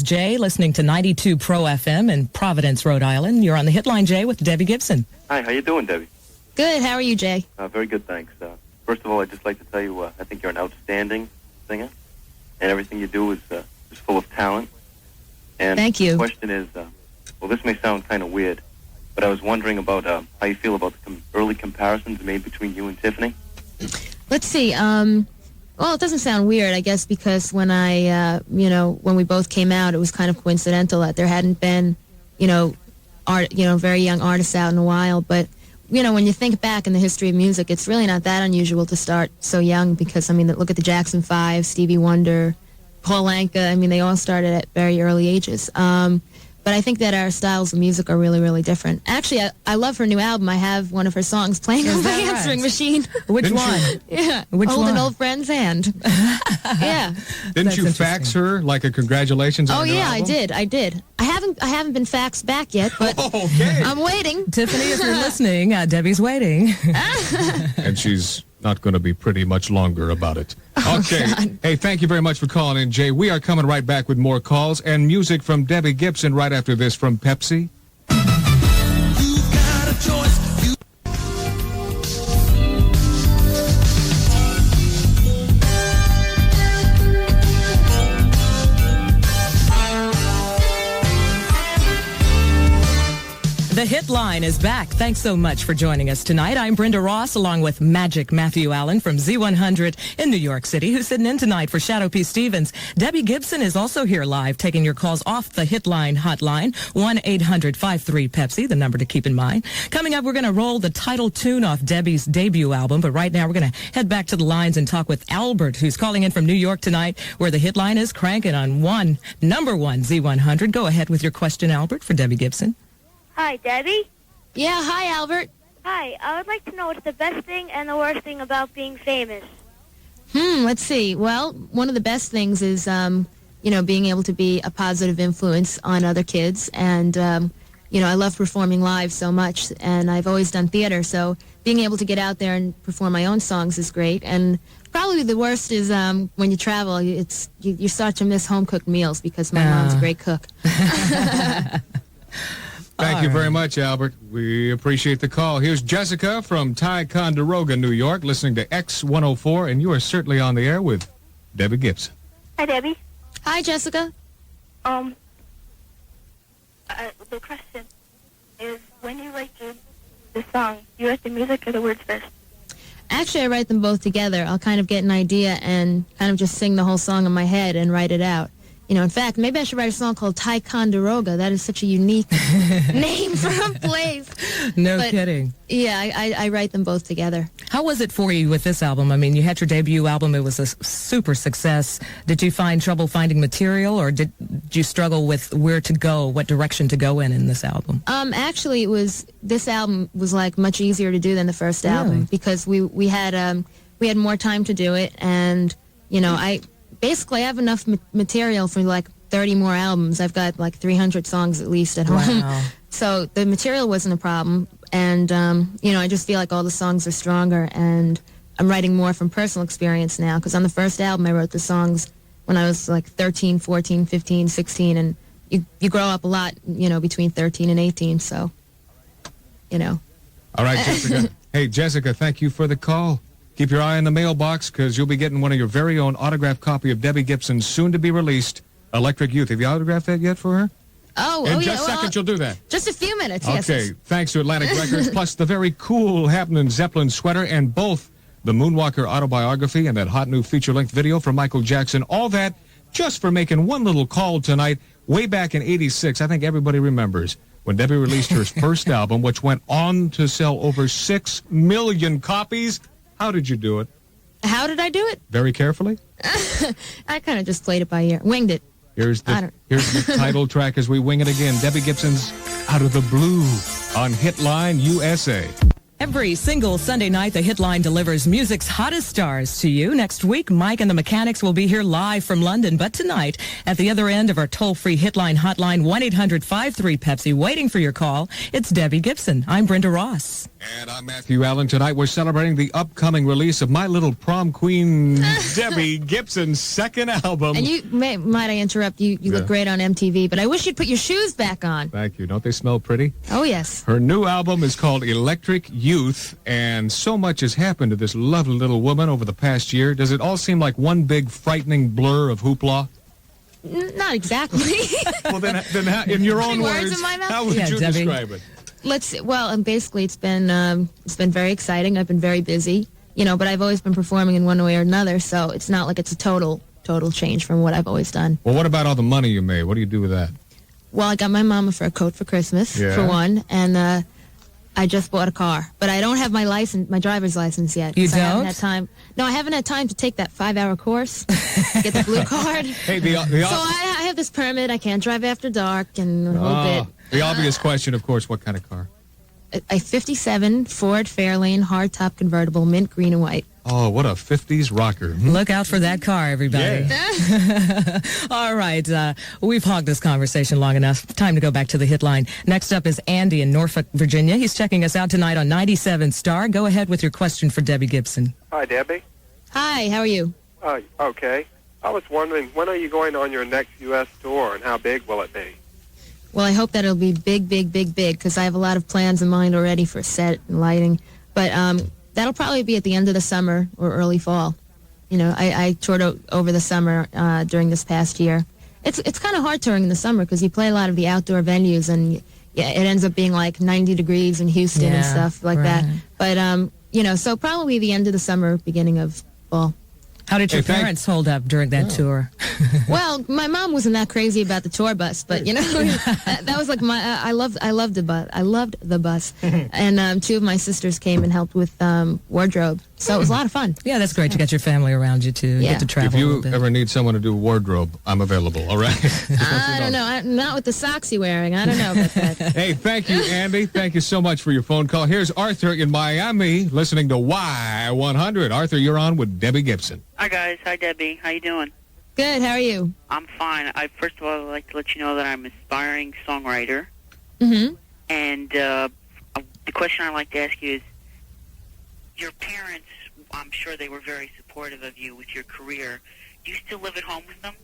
is Jay, listening to 92 Pro FM in Providence, Rhode Island. You're on the Hitline, Jay, with Debbie Gibson. Hi, how you doing, Debbie? Good. How are you, Jay? Very good, thanks. First of all, I'd just like to tell you I think you're an outstanding singer, and everything you do is full of talent. And Thank you. The question is, well, this may sound kind of weird, but I was wondering about how you feel about the early comparisons made between you and Tiffany. Let's see. Well, it doesn't sound weird, I guess, because when when we both came out, it was kind of coincidental that there hadn't been, very young artists out in a while. But, when you think back in the history of music, it's really not that unusual to start so young because, look at the Jackson 5, Stevie Wonder, Paul Anka. They all started at very early ages. But I think that our styles of music are really, really different. Actually, I love her new album. I have one of her songs playing on my answering machine. Which one? Yeah. Which Hold one? an Old Friend's Hand. Yeah. Didn't you fax her like a congratulations on your album? I did. I haven't been faxed back yet, but okay. I'm waiting. Tiffany, if you're listening, Debbie's waiting. And she's not going to be pretty much longer about it. Okay. Hey, thank you very much for calling in, Jay. We are coming right back with more calls and music from Debbie Gibson right after this from Pepsi. You've got a choice. The Hitline is back. Thanks so much for joining us tonight. I'm Brenda Ross, along with Magic Matthew Allen from Z100 in New York City, who's sitting in tonight for Shadow P. Stevens. Debbie Gibson is also here live, taking your calls off the Hitline hotline, 1-800-53-PEPSI, the number to keep in mind. Coming up, we're going to roll the title tune off Debbie's debut album, but right now we're going to head back to the lines and talk with Albert, who's calling in from New York tonight, where the Hitline is cranking on number one Z100. Go ahead with your question, Albert, for Debbie Gibson. Hi, Debbie. Yeah, hi, Albert. Hi, I would like to know what's the best thing and the worst thing about being famous. Let's see. Well, one of the best things is, being able to be a positive influence on other kids. And, I love performing live so much, and I've always done theater. So being able to get out there and perform my own songs is great. And probably the worst is when you travel, you start to miss home-cooked meals because my mom's a great cook. Thank you very much, Albert. We appreciate the call. Here's Jessica from Ticonderoga, New York, listening to X104, and you are certainly on the air with Debbie Gibson. Hi, Debbie. Hi, Jessica. The question is, when you write the song, you write the music or the words first? Actually, I write them both together. I'll kind of get an idea and kind of just sing the whole song in my head and write it out. In fact, maybe I should write a song called Ticonderoga. That is such a unique name for a place. No kidding. Yeah, I write them both together. How was it for you with this album? You had your debut album. It was a super success. Did you find trouble finding material, or did you struggle with where to go, what direction to go in this album? Actually, this album was like much easier to do than the first album because we had more time to do it, and I have enough material for like 30 more albums. I've got like 300 songs at least at home. Wow. So the material wasn't a problem. And, I just feel like all the songs are stronger. And I'm writing more from personal experience now. Because on the first album, I wrote the songs when I was like 13, 14, 15, 16. And you grow up a lot, between 13 and 18. So, All right, Jessica. Hey, Jessica, thank you for the call. Keep your eye on the mailbox because you'll be getting one of your very own autographed copy of Debbie Gibson's soon-to-be-released Electric Youth. Have you autographed that yet for her? In just a second, you'll do that. Just a few minutes, yes. Okay, thanks to Atlantic Records, plus the very cool Happening Zeppelin sweater and both the Moonwalker autobiography and that hot new feature-length video from Michael Jackson. All that just for making one little call tonight. Way back in '86, I think everybody remembers, when Debbie released her first album, which went on to sell over 6 million copies. How did you do it? How did I do it? Very carefully? I kind of just played it by ear. Winged it. Here's the title track as we wing it again. Debbie Gibson's Out of the Blue on Hitline USA. Every single Sunday night, the Hitline delivers music's hottest stars to you. Next week, Mike and the Mechanics will be here live from London. But tonight, at the other end of our toll-free Hitline hotline, 1-800-53-PEPSI, waiting for your call, it's Debbie Gibson. I'm Brenda Ross. And I'm Matthew Allen. Tonight, we're celebrating the upcoming release of my little prom queen, Debbie Gibson's second album. And might I interrupt? You look great on MTV, but I wish you'd put your shoes back on. Thank you. Don't they smell pretty? Oh, yes. Her new album is called Electric Youth, and so much has happened to this lovely little woman over the past year. Does it all seem like one big frightening blur of hoopla? Not exactly. Well, then how, in your own Words words, in my mouth? how would you Debbie. describe it? Basically, it's been very exciting. I've been very busy, but I've always been performing in one way or another, so it's not like it's a total change from what I've always done. Well, what about all the money you made? What do you do with that? Well, I got my mama for a coat for Christmas, for one, and I just bought a car. But I don't have my driver's license yet. You 'cause I haven't don't? had time. No, I haven't had time to take that 5-hour course, get the blue card. Hey, So I have this permit. I can't drive after dark and a whole bit. the obvious question, of course, what kind of car? A 57 Ford Fairlane hardtop convertible, mint green and white. Oh, what a 50s rocker. Look out for that car, everybody. Yeah. All right. We've hogged this conversation long enough. Time to go back to the Hitline. Next up is Andy in Norfolk, Virginia. He's checking us out tonight on 97 Star. Go ahead with your question for Debbie Gibson. Hi, Debbie. Hi, how are you? Okay. I was wondering, when are you going on your next U.S. tour, and how big will it be? Well, I hope that it'll be big, because I have a lot of plans in mind already for set and lighting. But that'll probably be at the end of the summer or early fall. I toured over the summer during this past year. It's kind of hard touring in the summer because you play a lot of the outdoor venues, and it ends up being like 90 degrees in Houston and stuff like that. But, so probably the end of the summer, beginning of fall. How did your parents hold up during that tour? Well, my mom wasn't that crazy about the tour bus, but that was like I loved the bus. I loved the bus, and two of my sisters came and helped with wardrobe, so it was a lot of fun. Yeah, that's great to get your family around you to get to travel. If a you little bit. ever need someone to do wardrobe, I'm available. All right. I don't know, not with the socks you're wearing. I don't know about that. Hey, thank you, Andy. Thank you so much for your phone call. Here's Arthur in Miami, listening to Y100. Arthur, you're on with Debbie Gibson. Hi, guys. Hi, Debbie. How you doing? Good. How are you? I'm fine. First of all, I'd like to let you know that I'm an aspiring songwriter. Mm-hmm. And the question I'd like to ask you is, your parents, I'm sure they were very supportive of you with your career. Do you still live at home with them?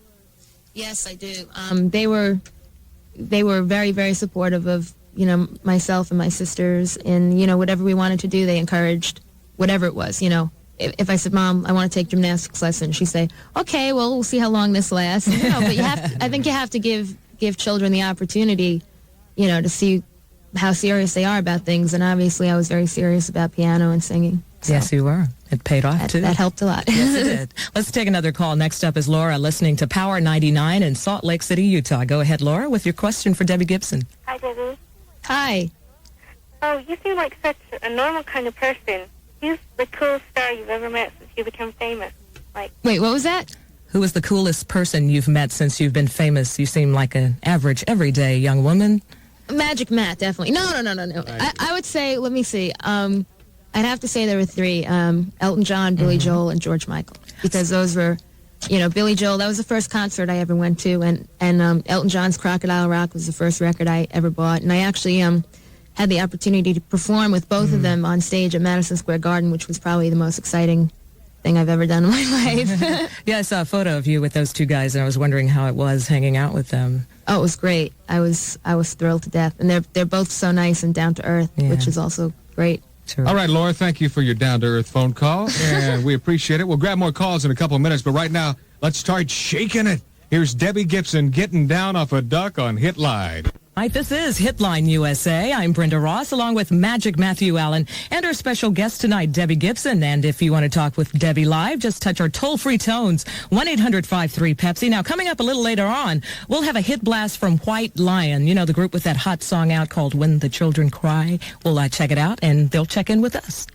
Yes, I do. They were very, very supportive of myself and my sisters, and whatever we wanted to do, they encouraged whatever it was. If I said, Mom, I want to take gymnastics lessons, she'd say, okay, well, we'll see how long this lasts. But I think you have to give children the opportunity, to see how serious they are about things. And obviously I was very serious about piano and singing. So Yes, you were. It paid off, too. that helped a lot. Yes, it did. Let's take another call. Next up is Laura, listening to Power 99 in Salt Lake City, Utah. Go ahead, Laura, with your question for Debbie Gibson. Hi, Debbie. Hi. Oh, you seem like such a normal kind of person. Who's the coolest star you've ever met since you become famous? Wait, what was that? Who is the coolest person you've met since you've been famous? You seem like an average, everyday young woman. Magic Matt, definitely. No. I would say, let me see. I'd have to say there were three, Elton John, Billy Joel, and George Michael. Because those were, Billy Joel, that was the first concert I ever went to. And Elton John's Crocodile Rock was the first record I ever bought. And I actually had the opportunity to perform with both of them on stage at Madison Square Garden, which was probably the most exciting thing I've ever done in my life. Yeah, I saw a photo of you with those two guys, and I was wondering how it was hanging out with them. Oh, it was great. I was thrilled to death. And they're both so nice and down to earth, which is also great. Sure. All right, Laura, thank you for your down-to-earth phone call, and we appreciate it. We'll grab more calls in a couple of minutes, but right now, let's start shaking it. Here's Debbie Gibson getting down off a duck on Hitline. Hi, this is Hitline USA. I'm Brenda Ross, along with Magic Matthew Allen, and our special guest tonight, Debbie Gibson. And if you want to talk with Debbie live, just touch our toll-free tones, 1-800-53-PEPSI. Now, coming up a little later on, we'll have a hit blast from White Lion, the group with that hot song out called When the Children Cry. We'll check it out, and they'll check in with us.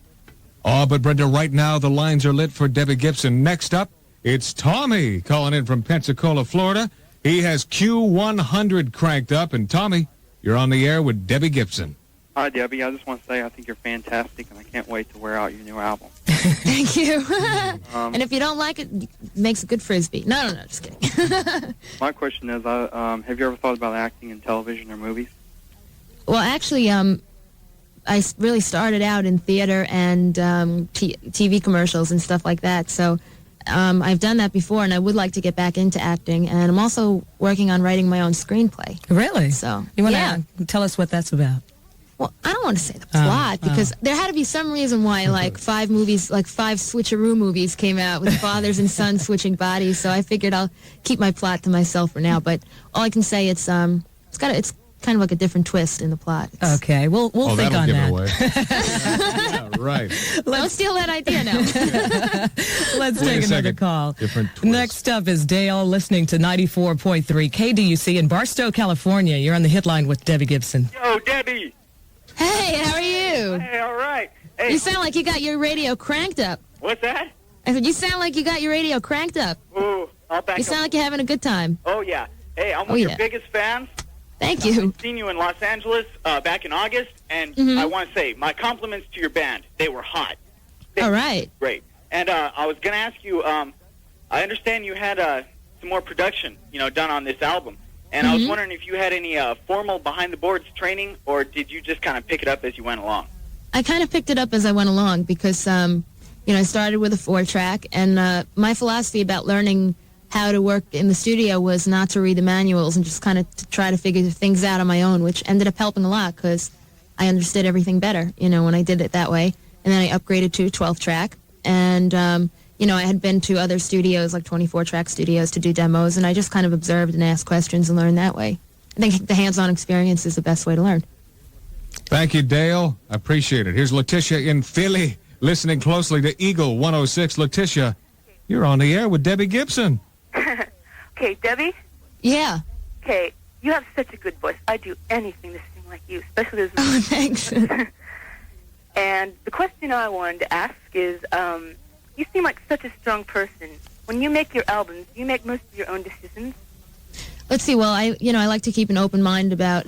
Oh, but Brenda, right now, the lines are lit for Debbie Gibson. Next up, it's Tommy calling in from Pensacola, Florida. He has Q100 cranked up, and Tommy, you're on the air with Debbie Gibson. Hi, Debbie. I just want to say I think you're fantastic, and I can't wait to wear out your new album. Thank you. And if you don't like it, it makes a good frisbee. No, just kidding. My question is, have you ever thought about acting in television or movies? Well, actually, I really started out in theater and TV commercials and stuff like that. So I've done that before, and I would like to get back into acting. And I'm also working on writing my own screenplay. Really? So you want to tell us what that's about? Well, I don't want to say the plot because there had to be some reason why like 5 switcheroo movies came out with fathers and sons switching bodies. So I figured I'll keep my plot to myself for now. But all I can say it's kind of like a different twist in the plot. Okay, we'll think on that. Yeah, right. Don't steal that idea now. Let's take another call. Different twist. Next up is Dale, listening to 94.3 KDUC in Barstow, California. You're on the Hitline with Debbie Gibson. Yo, Debbie. Hey, how are you? Hey, all right. Hey. You sound like you got your radio cranked up. What's that? I said, you sound like you got your radio cranked up. Ooh, I'll back You up. sound like you're having a good time. Oh, yeah. Hey, I'm one of your biggest fans. Thank you. I've seen you in Los Angeles back in August, and I want to say my compliments to your band. They were hot. All right. Great. And I was going to ask you, I understand you had some more production, done on this album. And I was wondering if you had any formal behind-the-boards training, or did you just kind of pick it up as you went along? I kind of picked it up as I went along because, I started with a 4-track, and my philosophy about learning how to work in the studio was not to read the manuals and just kind of to try to figure things out on my own, which ended up helping a lot because I understood everything better, when I did it that way. And then I upgraded to a 12-track, and I had been to other studios, like 24-track studios, to do demos, and I just kind of observed and asked questions and learned that way. I think the hands-on experience is the best way to learn. Thank you, Dale. I appreciate it. Here's Letitia in Philly, listening closely to Eagle 106. Letitia, you're on the air with Debbie Gibson. Okay, Debbie? Yeah. Okay, you have such a good voice. I'd do anything to sing like you, especially as Oh, thanks. And the question I wanted to ask is, you seem like such a strong person. When you make your albums, do you make most of your own decisions? Let's see. Well, I like to keep an open mind about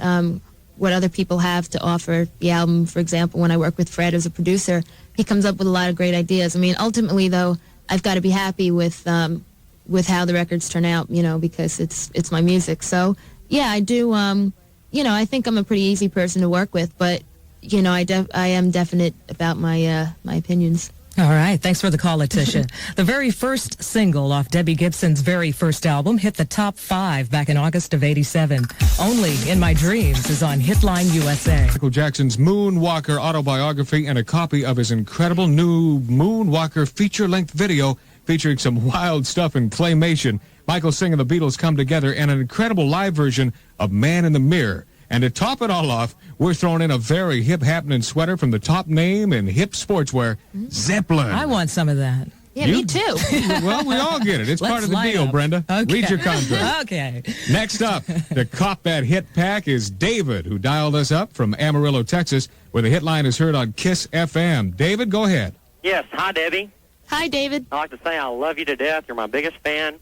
what other people have to offer the album. For example, when I work with Fred as a producer, he comes up with a lot of great ideas. I mean, ultimately, though, I've got to be happy with how the records turn out, because it's my music. So, yeah, I do. I think I'm a pretty easy person to work with, but I am definite about my opinions. All right. Thanks for the call, Letitia. The very first single off Debbie Gibson's very first album hit the top 5 back in August of '87. Only in My Dreams is on Hitline USA. Michael Jackson's Moonwalker autobiography and a copy of his incredible new Moonwalker feature-length video featuring some wild stuff in claymation. Michael singing The Beatles Come Together and an incredible live version of Man in the Mirror. And to top it all off, we're throwing in a very hip happening sweater from the top name in hip sportswear, Zeppelin. I want some of that. Yeah, me too. Well, we all get it. It's part of the deal, up. Brenda. Okay. Read your contract. Okay. Next up, to cop that hit pack is David, who dialed us up from Amarillo, Texas, where the Hitline is heard on KISS FM. David, go ahead. Yes. Hi, Debbie. Hi, David. I'd like to say I love you to death. You're my biggest fan.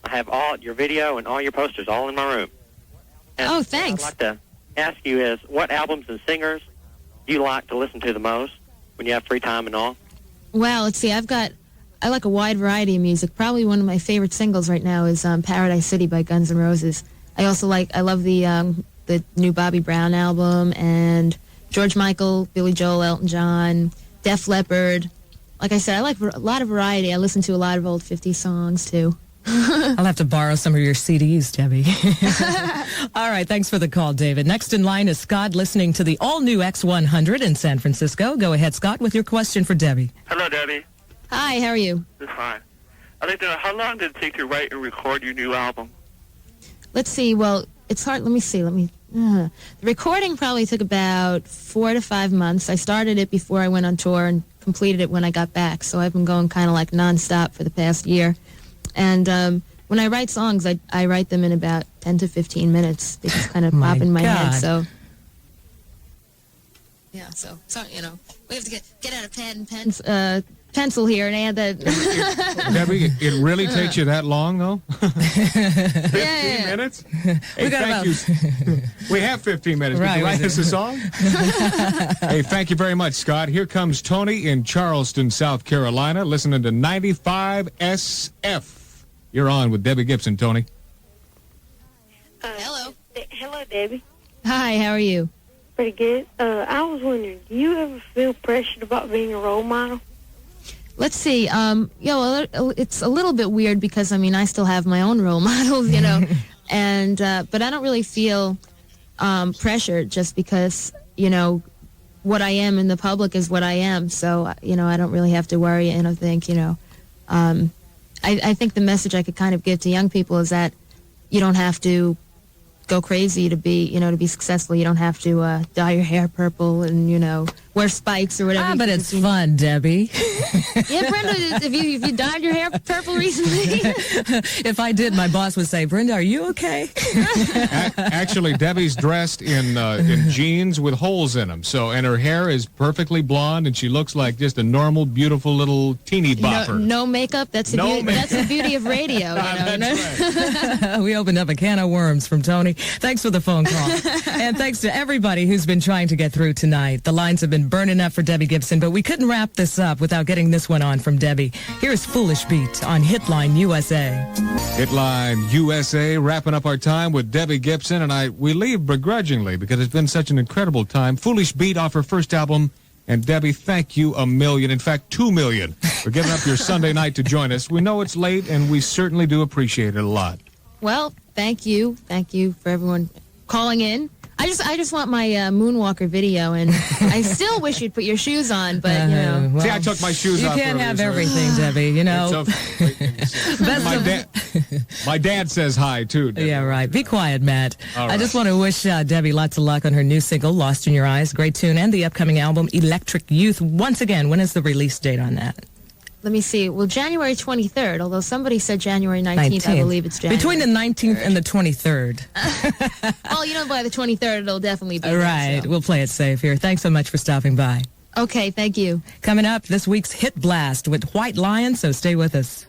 I have all your video and all your posters all in my room. And Oh, thanks. What I'd like to ask you is, what albums and singers do you like to listen to the most when you have free time and all? Well, let's see. I like a wide variety of music. Probably one of my favorite singles right now is Paradise City by Guns N' Roses. I love the new Bobby Brown album and George Michael, Billy Joel, Elton John, Def Leppard. Like I said, I like a lot of variety. I listen to a lot of old 50s songs, too. I'll have to borrow some of your CDs, Debbie. All right, thanks for the call, David. Next in line is Scott, listening to the all-new X100 in San Francisco. Go ahead, Scott, with your question for Debbie. Hello, Debbie. Hi, how are you? Just fine. I'd like to know, how long did it take to write and record your new album? Let's see. Well, it's hard. Let me see. The recording probably took about 4 to 5 months. I started it before I went on tour and completed it when I got back. So I've been going kind of like nonstop for the past year. And when I write songs, I write them in about 10 to 15 minutes. They just kind of pop in my head. So, yeah, so we have to get out a pad and pen. pencil here and add that. Debbie, it really takes you that long, though? 15 minutes? We got you. We have 15 minutes. Right, could you write us a song? Hey, thank you very much, Scott. Here comes Tony in Charleston, South Carolina, listening to 95 SF. You're on with Debbie Gibson, Tony. Hello. Hello, Debbie. Hi, how are you? Pretty good. I was wondering, do you ever feel pressured about being a role model? Let's see. It's a little bit weird because, I mean, I still have my own role models, you know, and but I don't really feel pressured just because, you know, what I am in the public is what I am. So, you know, I don't really have to worry. And I think, you know, I think the message I could kind of give to young people is that you don't have to go crazy to be, you know, to be successful. You don't have to dye your hair purple and, you know, wear spikes or whatever. But it's fun, Debbie. Yeah, Brenda, if you dyed your hair purple recently? If I did, my boss would say, Brenda, are you okay? Actually, Debbie's dressed in jeans with holes in them. So, and her hair is perfectly blonde, and she looks like just a normal, beautiful little teeny bopper. No makeup. That's the beauty of radio. You know? That's right. We opened up a can of worms from Tony. Thanks for the phone call. And thanks to everybody who's been trying to get through tonight. The lines have been burning up for Debbie Gibson, but we couldn't wrap this up without getting this one on from Debbie. Here's Foolish Beat on Hitline USA. Hitline USA, wrapping up our time with Debbie Gibson, and we leave begrudgingly because it's been such an incredible time. Foolish Beat off her first album, and Debbie, thank you a million, in fact 2 million, for giving up your Sunday night to join us. We know it's late, and we certainly do appreciate it a lot. Well, thank you for everyone calling in. I just want my Moonwalker video, and I still wish you'd put your shoes on, but, you know. Well, see, I took my shoes off. You can't have everything, Debbie, you know. My dad says hi, too, Debbie. Yeah, right. Be quiet, Matt. All I right. just want to wish Debbie lots of luck on her new single, Lost in Your Eyes. Great tune. And the upcoming album, Electric Youth. Once again, when is the release date on that? Let me see. Well, January 23rd, although somebody said January 19th. I believe it's January. Between the 19th and the 23rd. Oh, you know, by the 23rd, it'll definitely be. Right. So. We'll play it safe here. Thanks so much for stopping by. Okay, thank you. Coming up, this week's Hit Blast with White Lion, so stay with us.